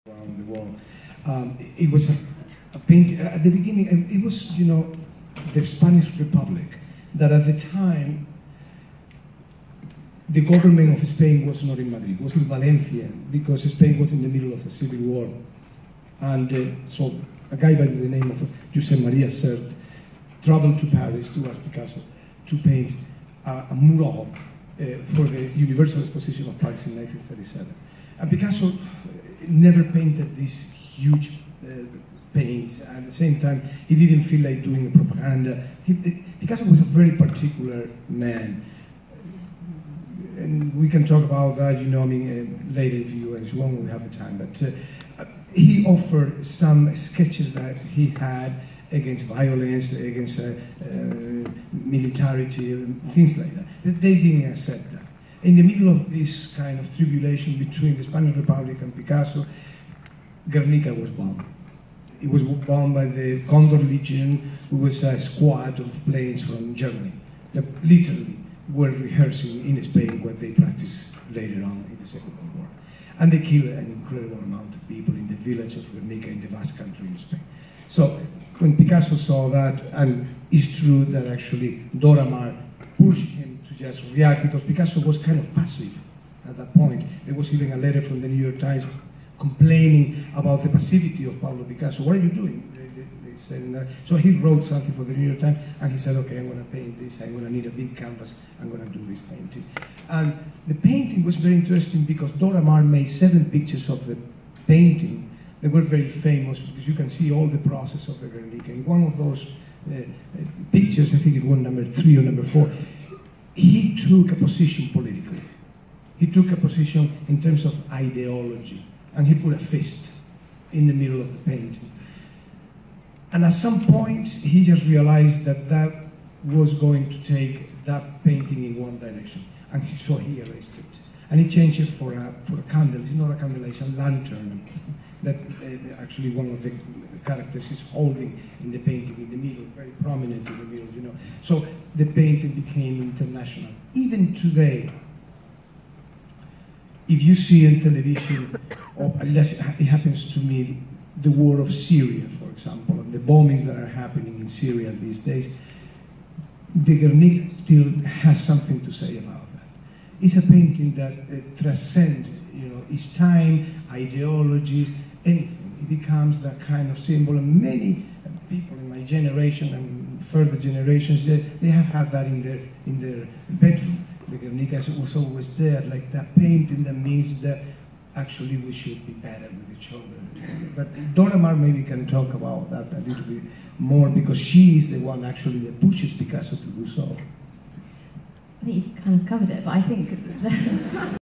around the world. It was a painting at the beginning, and it was, the Spanish Republic, that at the time the government of Spain was not in Madrid, it was in Valencia, because Spain was in the middle of the civil war. And so a guy by the name of Josep Maria Sert traveled to Paris to ask Picasso to paint a mural for the Universal Exposition of Paris in 1937. And Picasso never painted these huge paints. At the same time, he didn't feel like doing a propaganda. Picasso was a very particular man. And we can talk about that, later if you guys want, when we have the time. But he offered some sketches that he had against violence, against militarity, things like that. They didn't accept that. In the middle of this kind of tribulation between the Spanish Republic and Picasso, Guernica was bombed. It was bombed by the Condor Legion, who was a squad of planes from Germany that literally were rehearsing in Spain what they practiced later on in the Second World War. And they killed an incredible amount of people in the village of Guernica in the Basque Country in Spain. So when Picasso saw that, and it's true that actually Dora Maar pushed him to just react, because Picasso was kind of passive at that point. There was even a letter from the New York Times complaining about the passivity of Pablo Picasso. What are you doing? They said, so he wrote something for the New York Times, and he said, okay, I'm going to paint this, I'm going to need a big canvas, I'm going to do this painting. And the painting was very interesting because Dora Maar made 7 pictures of the painting. They were very famous because you can see all the process of the Guernica. In one of those pictures, I think it was number 3 or number 4, he took a position politically. He took a position in terms of ideology, and he put a fist in the middle of the painting. And at some point, he just realized that that was going to take that painting in one direction, and so he erased it. And he changed it for a candle. It's not a candle, it's a lantern that actually one of the characters is holding in the painting in the middle, very prominent in the middle, So the painting became international. Even today, if you see on television, or unless it happens to me, the war of Syria, for example, and the bombings that are happening in Syria these days, the Guernica still has something to say about that. It's a painting that transcends, its time, ideologies, anything. It becomes that kind of symbol, and many people in my generation and further generations, they have had that in their bedroom. The Guernica was always there, like that painting that means that actually we should be better with each other. But Dora Maar maybe can talk about that a little bit more, because she is the one actually that pushes Picasso to do so. I think you've kind of covered it, but I think